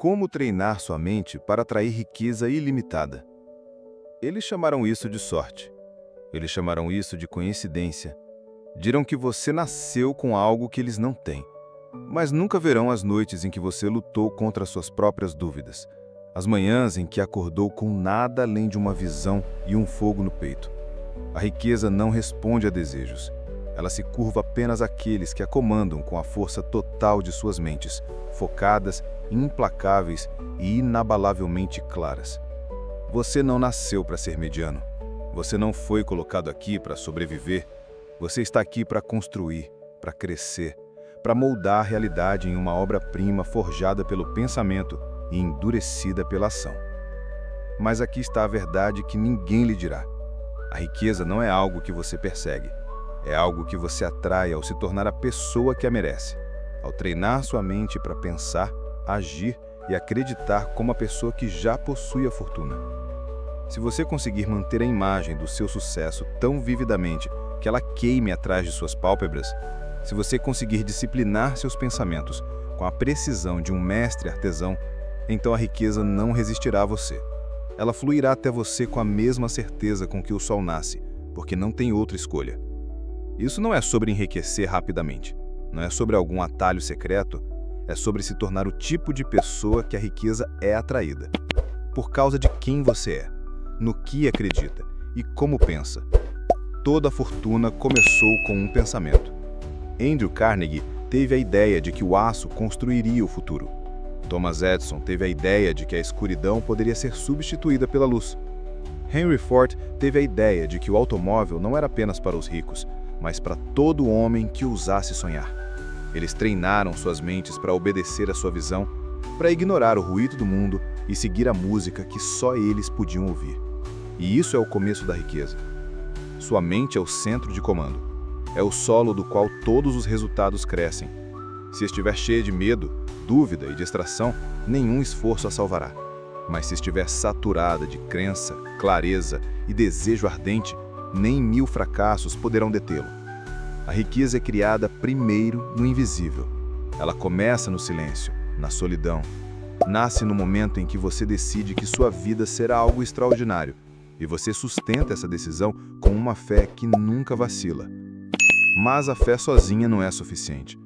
Como treinar sua mente para atrair riqueza ilimitada? Eles chamarão isso de sorte. Eles chamarão isso de coincidência. Dirão que você nasceu com algo que eles não têm. Mas nunca verão as noites em que você lutou contra suas próprias dúvidas. As manhãs em que acordou com nada além de uma visão e um fogo no peito. A riqueza não responde a desejos. Ela se curva apenas àqueles que a comandam com a força total de suas mentes, focadas, implacáveis e inabalavelmente claras. Você não nasceu para ser mediano. Você não foi colocado aqui para sobreviver. Você está aqui para construir, para crescer, para moldar a realidade em uma obra-prima forjada pelo pensamento e endurecida pela ação. Mas aqui está a verdade que ninguém lhe dirá. A riqueza não é algo que você persegue. É algo que você atrai ao se tornar a pessoa que a merece, ao treinar sua mente para pensar, agir e acreditar como a pessoa que já possui a fortuna. Se você conseguir manter a imagem do seu sucesso tão vividamente que ela queime atrás de suas pálpebras, se você conseguir disciplinar seus pensamentos com a precisão de um mestre artesão, então a riqueza não resistirá a você. Ela fluirá até você com a mesma certeza com que o sol nasce, porque não tem outra escolha. Isso não é sobre enriquecer rapidamente, não é sobre algum atalho secreto, é sobre se tornar o tipo de pessoa que a riqueza é atraída. Por causa de quem você é, no que acredita e como pensa. Toda a fortuna começou com um pensamento. Andrew Carnegie teve a ideia de que o aço construiria o futuro. Thomas Edison teve a ideia de que a escuridão poderia ser substituída pela luz. Henry Ford teve a ideia de que o automóvel não era apenas para os ricos, mas para todo homem que ousasse sonhar. Eles treinaram suas mentes para obedecer à sua visão, para ignorar o ruído do mundo e seguir a música que só eles podiam ouvir. E isso é o começo da riqueza. Sua mente é o centro de comando. É o solo do qual todos os resultados crescem. Se estiver cheia de medo, dúvida e distração, nenhum esforço a salvará. Mas se estiver saturada de crença, clareza e desejo ardente, nem 1000 fracassos poderão detê-lo. A riqueza é criada primeiro no invisível. Ela começa no silêncio, na solidão. Nasce no momento em que você decide que sua vida será algo extraordinário, e você sustenta essa decisão com uma fé que nunca vacila. Mas a fé sozinha não é suficiente.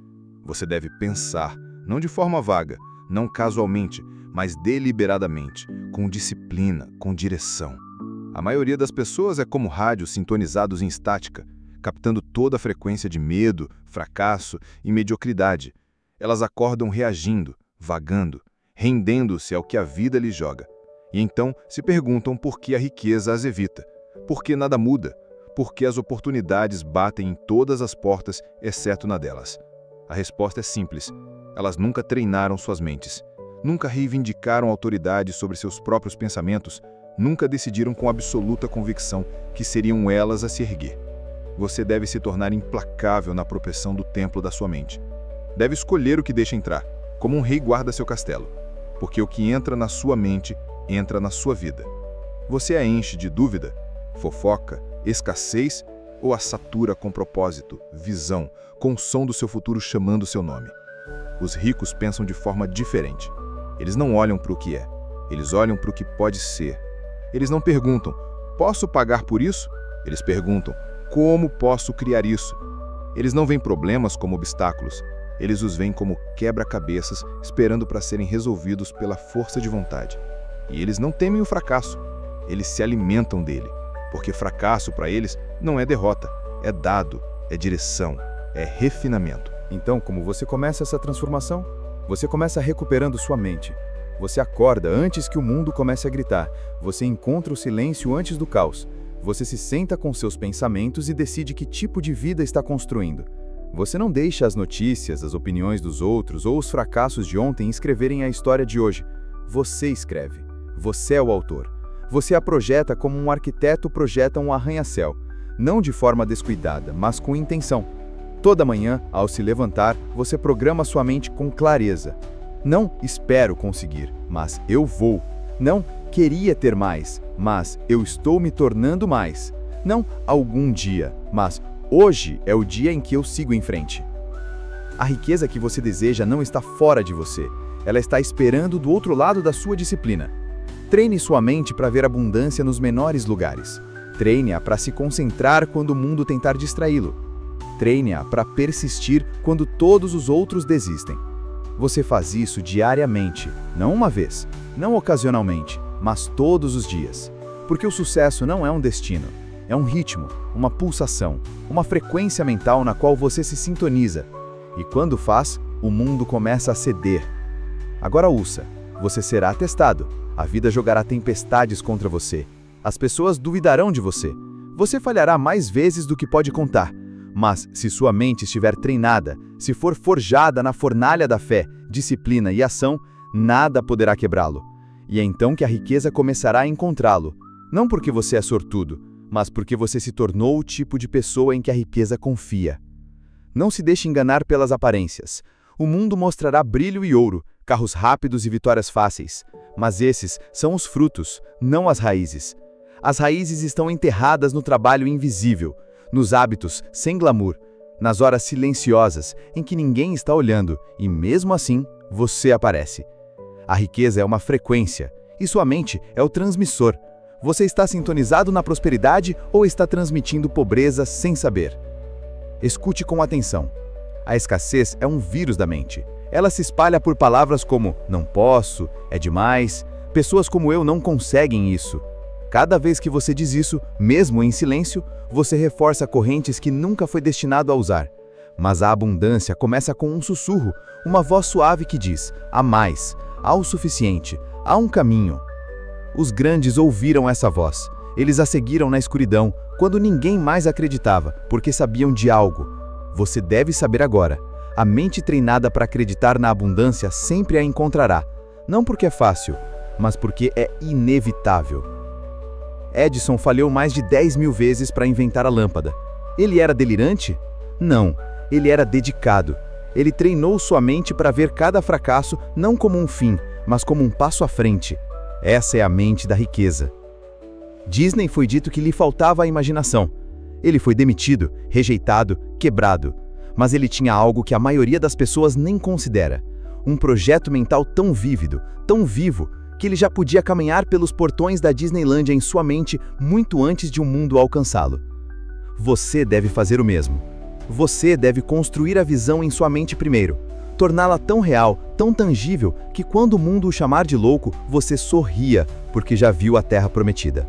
Você deve pensar, não de forma vaga, não casualmente, mas deliberadamente, com disciplina, com direção. A maioria das pessoas é como rádios sintonizados em estática, captando toda a frequência de medo, fracasso e mediocridade. Elas acordam reagindo, vagando, rendendo-se ao que a vida lhes joga. E então se perguntam por que a riqueza as evita, por que nada muda, por que as oportunidades batem em todas as portas, exceto na delas. A resposta é simples. Elas nunca treinaram suas mentes, nunca reivindicaram autoridade sobre seus próprios pensamentos, nunca decidiram com absoluta convicção que seriam elas a se erguer. Você deve se tornar implacável na proteção do templo da sua mente. Deve escolher o que deixa entrar, como um rei guarda seu castelo, porque o que entra na sua mente, entra na sua vida. Você a enche de dúvida, fofoca, escassez ou a satura com propósito, visão, com o som do seu futuro chamando seu nome? Os ricos pensam de forma diferente. Eles não olham para o que é, eles olham para o que pode ser. Eles não perguntam, posso pagar por isso? Eles perguntam, como posso criar isso? Eles não veem problemas como obstáculos, eles os veem como quebra-cabeças esperando para serem resolvidos pela força de vontade. E eles não temem o fracasso, eles se alimentam dele, porque fracasso para eles não é derrota, é dado, é direção, é refinamento. Então, como você começa essa transformação? Você começa recuperando sua mente. Você acorda antes que o mundo comece a gritar. Você encontra o silêncio antes do caos. Você se senta com seus pensamentos e decide que tipo de vida está construindo. Você não deixa as notícias, as opiniões dos outros ou os fracassos de ontem escreverem a história de hoje. Você escreve. Você é o autor. Você a projeta como um arquiteto projeta um arranha-céu. Não de forma descuidada, mas com intenção. Toda manhã, ao se levantar, você programa sua mente com clareza. Não espero conseguir, mas eu vou. Não queria ter mais, mas eu estou me tornando mais. Não algum dia, mas hoje é o dia em que eu sigo em frente. A riqueza que você deseja não está fora de você. Ela está esperando do outro lado da sua disciplina. Treine sua mente para ver abundância nos menores lugares. Treine-a para se concentrar quando o mundo tentar distraí-lo. Treine-a para persistir quando todos os outros desistem. Você faz isso diariamente, não uma vez, não ocasionalmente, mas todos os dias. Porque o sucesso não é um destino, é um ritmo, uma pulsação, uma frequência mental na qual você se sintoniza. E quando faz, o mundo começa a ceder. Agora ouça, você será testado, a vida jogará tempestades contra você. As pessoas duvidarão de você. Você falhará mais vezes do que pode contar. Mas, se sua mente estiver treinada, se for forjada na fornalha da fé, disciplina e ação, nada poderá quebrá-lo. E é então que a riqueza começará a encontrá-lo. Não porque você é sortudo, mas porque você se tornou o tipo de pessoa em que a riqueza confia. Não se deixe enganar pelas aparências. O mundo mostrará brilho e ouro, carros rápidos e vitórias fáceis. Mas esses são os frutos, não as raízes. As raízes estão enterradas no trabalho invisível, nos hábitos sem glamour, nas horas silenciosas em que ninguém está olhando e mesmo assim você aparece. A riqueza é uma frequência e sua mente é o transmissor. Você está sintonizado na prosperidade ou está transmitindo pobreza sem saber? Escute com atenção. A escassez é um vírus da mente. Ela se espalha por palavras como não posso, é demais, pessoas como eu não conseguem isso. Cada vez que você diz isso, mesmo em silêncio, você reforça correntes que nunca foi destinado a usar. Mas a abundância começa com um sussurro, uma voz suave que diz: há mais, há o suficiente, há um caminho. Os grandes ouviram essa voz. Eles a seguiram na escuridão, quando ninguém mais acreditava, porque sabiam de algo. Você deve saber agora. A mente treinada para acreditar na abundância sempre a encontrará. Não porque é fácil, mas porque é inevitável. Edison falhou mais de 10.000 vezes para inventar a lâmpada. Ele era delirante? Não, ele era dedicado. Ele treinou sua mente para ver cada fracasso não como um fim, mas como um passo à frente. Essa é a mente da riqueza. Disney foi dito que lhe faltava a imaginação. Ele foi demitido, rejeitado, quebrado. Mas ele tinha algo que a maioria das pessoas nem considera. Um projeto mental tão vívido, tão vivo, que ele já podia caminhar pelos portões da Disneylândia em sua mente muito antes de um mundo alcançá-lo. Você deve fazer o mesmo. Você deve construir a visão em sua mente primeiro, torná-la tão real, tão tangível, que quando o mundo o chamar de louco, você sorria, porque já viu a terra prometida.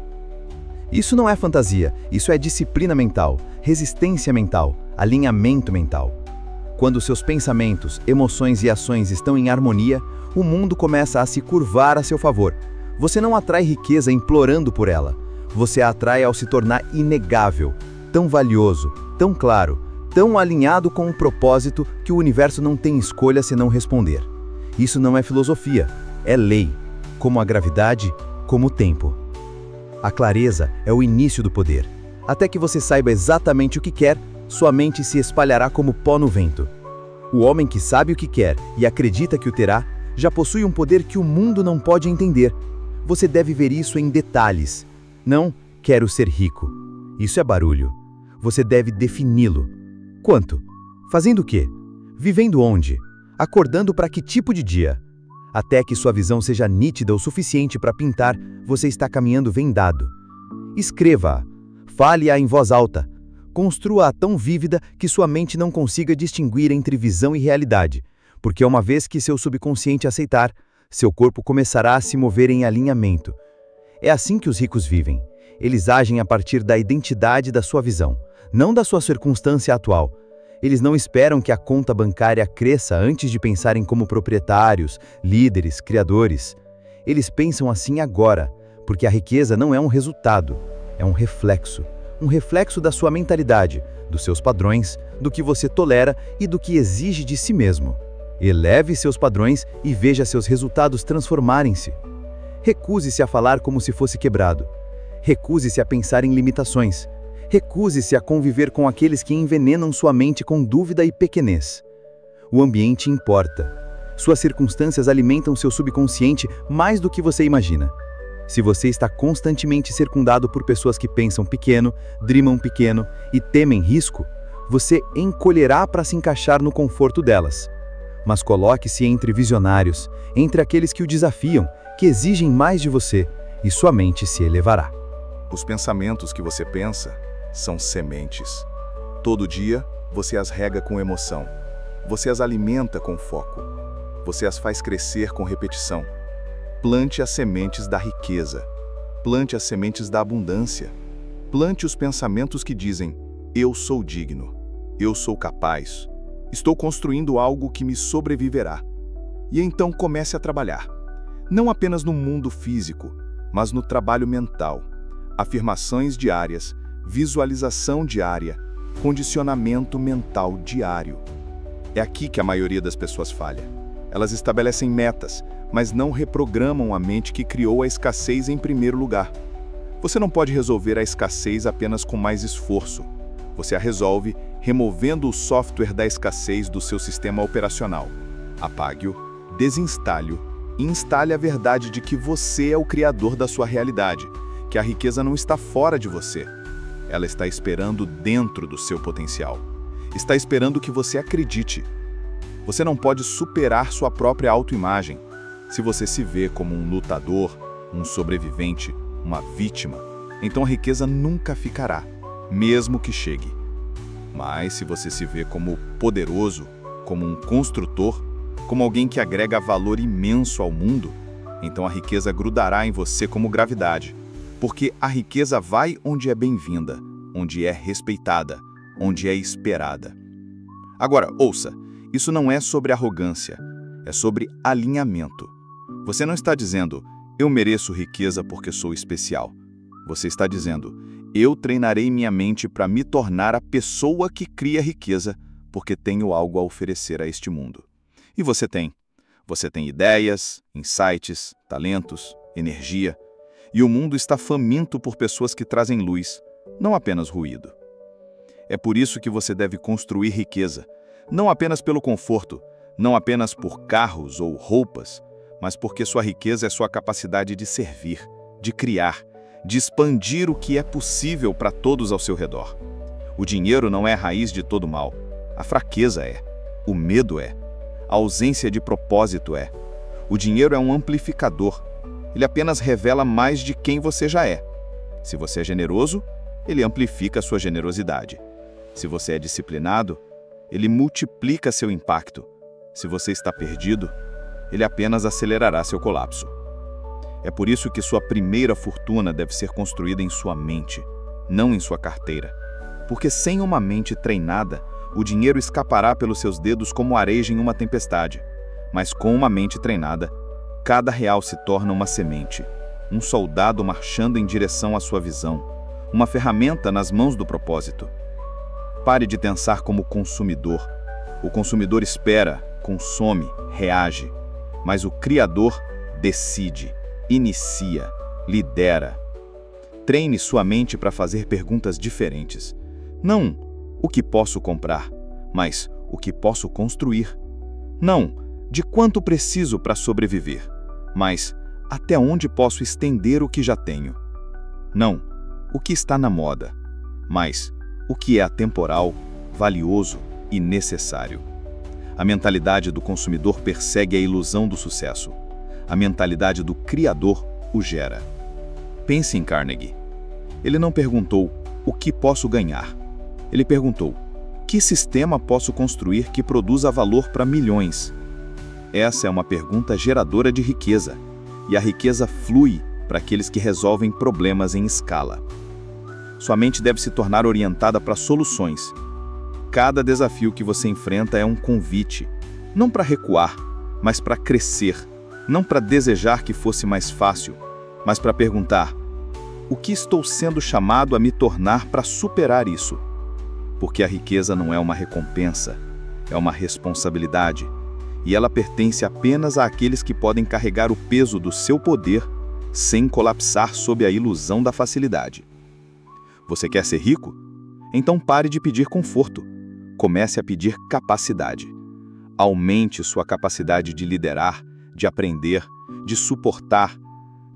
Isso não é fantasia, isso é disciplina mental, resistência mental, alinhamento mental. Quando seus pensamentos, emoções e ações estão em harmonia, o mundo começa a se curvar a seu favor. Você não atrai riqueza implorando por ela. Você a atrai ao se tornar inegável, tão valioso, tão claro, tão alinhado com um propósito que o universo não tem escolha senão responder. Isso não é filosofia, é lei, como a gravidade, como o tempo. A clareza é o início do poder. Até que você saiba exatamente o que quer, sua mente se espalhará como pó no vento. O homem que sabe o que quer e acredita que o terá, já possui um poder que o mundo não pode entender. Você deve ver isso em detalhes. Não, quero ser rico. Isso é barulho. Você deve defini-lo. Quanto? Fazendo o quê? Vivendo onde? Acordando para que tipo de dia? Até que sua visão seja nítida o suficiente para pintar, você está caminhando vendado. Escreva-a. Fale-a em voz alta. Construa-a tão vívida que sua mente não consiga distinguir entre visão e realidade, porque uma vez que seu subconsciente aceitar, seu corpo começará a se mover em alinhamento. É assim que os ricos vivem. Eles agem a partir da identidade da sua visão, não da sua circunstância atual. Eles não esperam que a conta bancária cresça antes de pensarem como proprietários, líderes, criadores. Eles pensam assim agora, porque a riqueza não é um resultado, é um reflexo da sua mentalidade, dos seus padrões, do que você tolera e do que exige de si mesmo. Eleve seus padrões e veja seus resultados transformarem-se. Recuse-se a falar como se fosse quebrado. Recuse-se a pensar em limitações. Recuse-se a conviver com aqueles que envenenam sua mente com dúvida e pequenez. O ambiente importa. Suas circunstâncias alimentam seu subconsciente mais do que você imagina. Se você está constantemente circundado por pessoas que pensam pequeno, drimam pequeno e temem risco, você encolherá para se encaixar no conforto delas. mas coloque-se entre visionários, entre aqueles que o desafiam, que exigem mais de você, e sua mente se elevará. Os pensamentos que você pensa são sementes. Todo dia, você as rega com emoção. Você as alimenta com foco. Você as faz crescer com repetição. Plante as sementes da riqueza. Plante as sementes da abundância. Plante os pensamentos que dizem: eu sou digno. Eu sou capaz. Estou construindo algo que me sobreviverá. E então comece a trabalhar. Não apenas no mundo físico, mas no trabalho mental. Afirmações diárias, visualização diária, condicionamento mental diário. É aqui que a maioria das pessoas falha. Elas estabelecem metas, mas não reprogramam a mente que criou a escassez em primeiro lugar. Você não pode resolver a escassez apenas com mais esforço. Você a resolve removendo o software da escassez do seu sistema operacional. Apague-o, desinstale-o e instale a verdade de que você é o criador da sua realidade, que a riqueza não está fora de você. Ela está esperando dentro do seu potencial. Está esperando que você acredite. Você não pode superar sua própria autoimagem. Se você se vê como um lutador, um sobrevivente, uma vítima, então a riqueza nunca ficará, mesmo que chegue. Mas se você se vê como poderoso, como um construtor, como alguém que agrega valor imenso ao mundo, então a riqueza grudará em você como gravidade. Porque a riqueza vai onde é bem-vinda, onde é respeitada, onde é esperada. Agora, ouça, isso não é sobre arrogância, é sobre alinhamento. Você não está dizendo: eu mereço riqueza porque sou especial. Você está dizendo: eu treinarei minha mente para me tornar a pessoa que cria riqueza porque tenho algo a oferecer a este mundo. E você tem. Você tem ideias, insights, talentos, energia. E o mundo está faminto por pessoas que trazem luz, não apenas ruído. É por isso que você deve construir riqueza, não apenas pelo conforto, não apenas por carros ou roupas, mas porque sua riqueza é sua capacidade de servir, de criar, de expandir o que é possível para todos ao seu redor. O dinheiro não é a raiz de todo mal. A fraqueza é. O medo é. A ausência de propósito é. O dinheiro é um amplificador. Ele apenas revela mais de quem você já é. Se você é generoso, ele amplifica a sua generosidade. Se você é disciplinado, ele multiplica seu impacto. Se você está perdido, ele apenas acelerará seu colapso. É por isso que sua primeira fortuna deve ser construída em sua mente, não em sua carteira. Porque sem uma mente treinada, o dinheiro escapará pelos seus dedos como areia em uma tempestade. Mas com uma mente treinada, cada real se torna uma semente, um soldado marchando em direção à sua visão, uma ferramenta nas mãos do propósito. Pare de pensar como consumidor. O consumidor espera, consome, reage. Mas o criador decide, inicia, lidera. Treine sua mente para fazer perguntas diferentes. Não o que posso comprar, mas o que posso construir. Não de quanto preciso para sobreviver, mas até onde posso estender o que já tenho. Não o que está na moda, mas o que é atemporal, valioso e necessário. A mentalidade do consumidor persegue a ilusão do sucesso. A mentalidade do criador o gera. Pense em Carnegie. Ele não perguntou: o que posso ganhar? Ele perguntou: que sistema posso construir que produza valor para milhões? Essa é uma pergunta geradora de riqueza. E a riqueza flui para aqueles que resolvem problemas em escala. Sua mente deve se tornar orientada para soluções. Cada desafio que você enfrenta é um convite, não para recuar, mas para crescer, não para desejar que fosse mais fácil, mas para perguntar: o que estou sendo chamado a me tornar para superar isso? Porque a riqueza não é uma recompensa, é uma responsabilidade, e ela pertence apenas àqueles que podem carregar o peso do seu poder sem colapsar sob a ilusão da facilidade. Você quer ser rico? Então pare de pedir conforto. Comece a pedir capacidade. Aumente sua capacidade de liderar, de aprender, de suportar,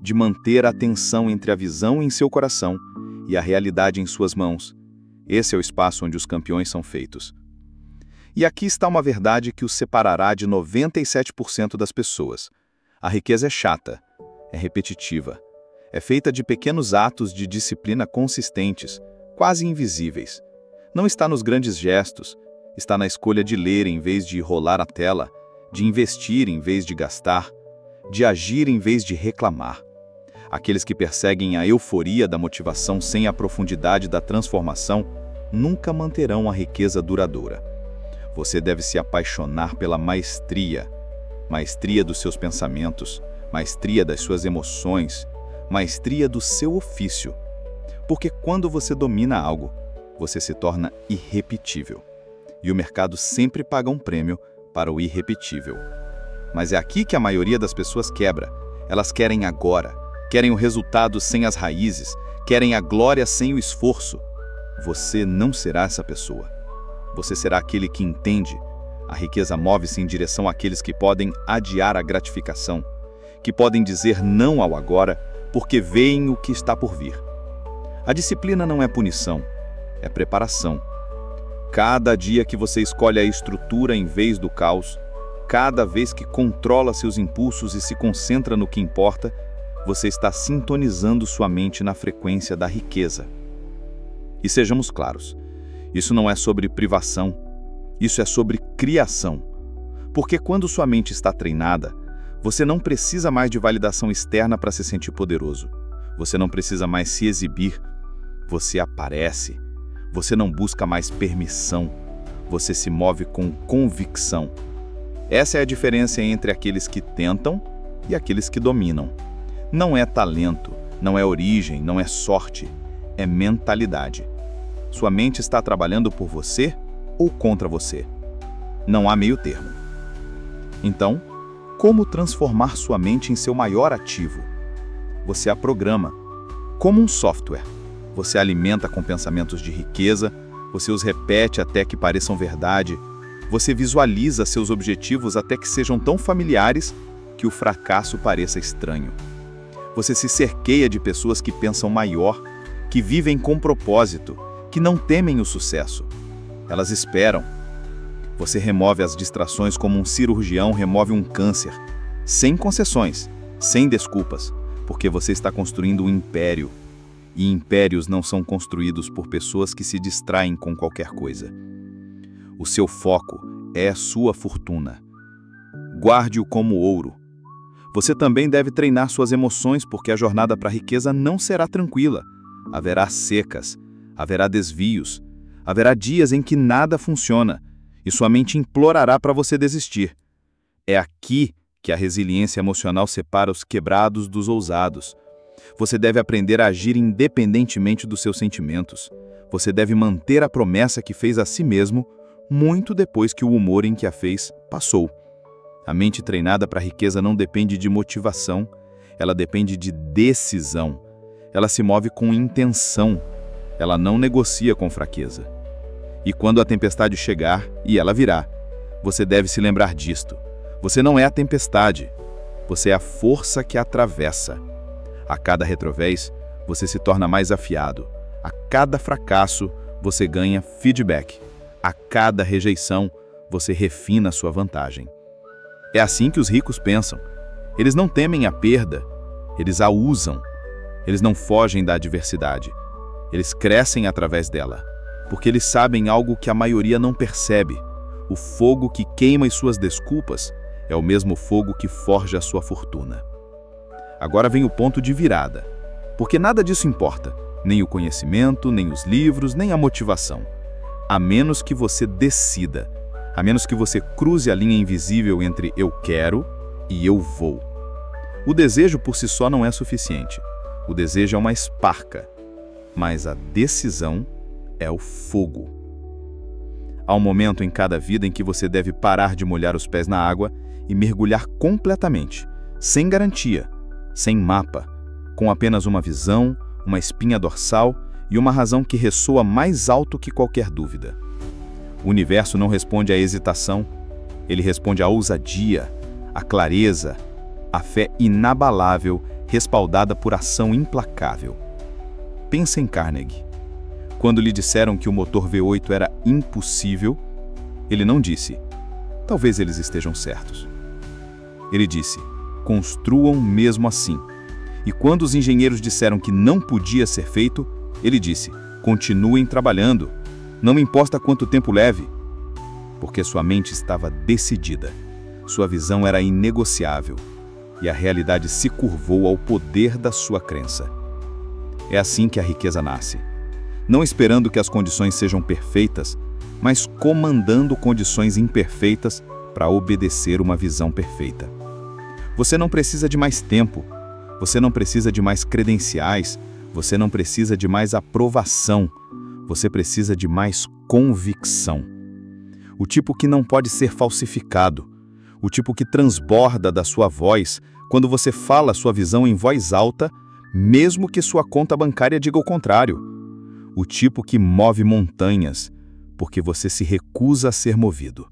de manter a tensão entre a visão em seu coração e a realidade em suas mãos. Esse é o espaço onde os campeões são feitos. E aqui está uma verdade que os separará de 97% das pessoas. A riqueza é chata, é repetitiva, é feita de pequenos atos de disciplina consistentes, quase invisíveis. Não está nos grandes gestos, está na escolha de ler em vez de rolar a tela, de investir em vez de gastar, de agir em vez de reclamar. Aqueles que perseguem a euforia da motivação sem a profundidade da transformação nunca manterão a riqueza duradoura. Você deve se apaixonar pela maestria dos seus pensamentos, maestria das suas emoções, maestria do seu ofício. Porque quando você domina algo, você se torna irrepetível. E o mercado sempre paga um prêmio para o irrepetível. Mas é aqui que a maioria das pessoas quebra. Elas querem agora, querem o resultado sem as raízes, querem a glória sem o esforço. Você não será essa pessoa. Você será aquele que entende. A riqueza move-se em direção àqueles que podem adiar a gratificação, que podem dizer não ao agora, porque veem o que está por vir. A disciplina não é punição, é preparação. Cada dia que você escolhe a estrutura em vez do caos, cada vez que controla seus impulsos e se concentra no que importa, você está sintonizando sua mente na frequência da riqueza. E sejamos claros, isso não é sobre privação, isso é sobre criação. Porque quando sua mente está treinada, você não precisa mais de validação externa para se sentir poderoso. Você não precisa mais se exibir. Você aparece. Você não busca mais permissão. Você se move com convicção. Essa é a diferença entre aqueles que tentam e aqueles que dominam. Não é talento, não é origem, não é sorte. É mentalidade. Sua mente está trabalhando por você ou contra você. Não há meio termo. Então, como transformar sua mente em seu maior ativo? Você a programa. Como um software. Você alimenta com pensamentos de riqueza, você os repete até que pareçam verdade, você visualiza seus objetivos até que sejam tão familiares que o fracasso pareça estranho. Você se cerqueia de pessoas que pensam maior, que vivem com propósito, que não temem o sucesso. Elas esperam. Você remove as distrações como um cirurgião remove um câncer, sem concessões, sem desculpas, porque você está construindo um império. E impérios não são construídos por pessoas que se distraem com qualquer coisa. O seu foco é a sua fortuna. Guarde-o como ouro. Você também deve treinar suas emoções, porque a jornada para a riqueza não será tranquila. Haverá secas, haverá desvios, haverá dias em que nada funciona, e sua mente implorará para você desistir. É aqui que a resiliência emocional separa os quebrados dos ousados. Você deve aprender a agir independentemente dos seus sentimentos. Você deve manter a promessa que fez a si mesmo, muito depois que o humor em que a fez passou. A mente treinada para a riqueza não depende de motivação, ela depende de decisão. Ela se move com intenção, ela não negocia com fraqueza. E quando a tempestade chegar, e ela virá, você deve se lembrar disto. Você não é a tempestade, você é a força que a atravessa. A cada retrovés, você se torna mais afiado. A cada fracasso, você ganha feedback. A cada rejeição, você refina sua vantagem. É assim que os ricos pensam. Eles não temem a perda, eles a usam. Eles não fogem da adversidade. Eles crescem através dela, porque eles sabem algo que a maioria não percebe. O fogo que queima as suas desculpas é o mesmo fogo que forja a sua fortuna. Agora vem o ponto de virada, porque nada disso importa, nem o conhecimento, nem os livros, nem a motivação. A menos que você decida, a menos que você cruze a linha invisível entre eu quero e eu vou. O desejo por si só não é suficiente. O desejo é uma esparca, mas a decisão é o fogo. Há um momento em cada vida em que você deve parar de molhar os pés na água e mergulhar completamente, sem garantia, sem mapa, com apenas uma visão, uma espinha dorsal e uma razão que ressoa mais alto que qualquer dúvida. O universo não responde à hesitação, ele responde à ousadia, à clareza, à fé inabalável, respaldada por ação implacável. Pensa em Carnegie. Quando lhe disseram que o motor V8 era impossível, Ele não disse, talvez eles estejam certos. Ele disse, construam mesmo assim. E quando os engenheiros disseram que não podia ser feito, ele disse, continuem trabalhando, não importa quanto tempo leve. Porque sua mente estava decidida, sua visão era inegociável, e a realidade se curvou ao poder da sua crença. É assim que a riqueza nasce. Não esperando que as condições sejam perfeitas, mas comandando condições imperfeitas para obedecer uma visão perfeita. Você não precisa de mais tempo, você não precisa de mais credenciais, você não precisa de mais aprovação, você precisa de mais convicção. O tipo que não pode ser falsificado, o tipo que transborda da sua voz quando você fala sua visão em voz alta, mesmo que sua conta bancária diga o contrário. O tipo que move montanhas, porque você se recusa a ser movido.